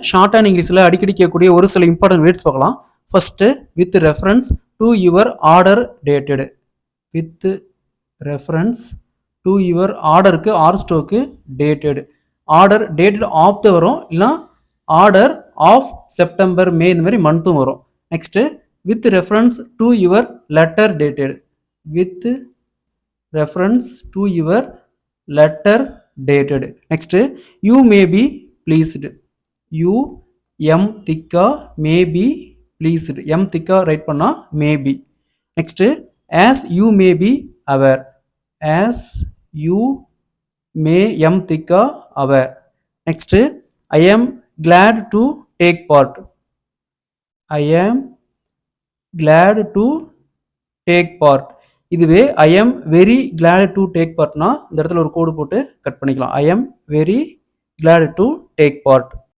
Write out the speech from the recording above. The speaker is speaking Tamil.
ஷார்ட் அண்ட் இங்கிலீஷில் அடிக்கடி கேட்கக்கூடிய ஒரு சில இம்பார்ட்டன்ட் வேர்ட்ஸ் பார்க்கலாம். First with reference to your order dated. With reference to your ஆர்டருக்கு ஆர் ஸ்டோக்கு dated. Order dated of the வரும், இல்லைனா ஆர்டர் ஆஃப் செப்டம்பர் மே இந்த மாதிரி மந்த்தும் வரும். Next with reference to your letter dated. With reference to your letter dated. Next, you may be pleased. You m thicka may be pleased. M thicka write பண்ணா may be. Next, as you may be aware. As you may m thicka aware. Next, I am glad to take part. I am glad to take part. இதுவே I am very glad to take பார்ட்னா இந்த இடத்துல ஒரு கோடு போட்டு கட் பண்ணிக்கலாம். I am very glad to take part.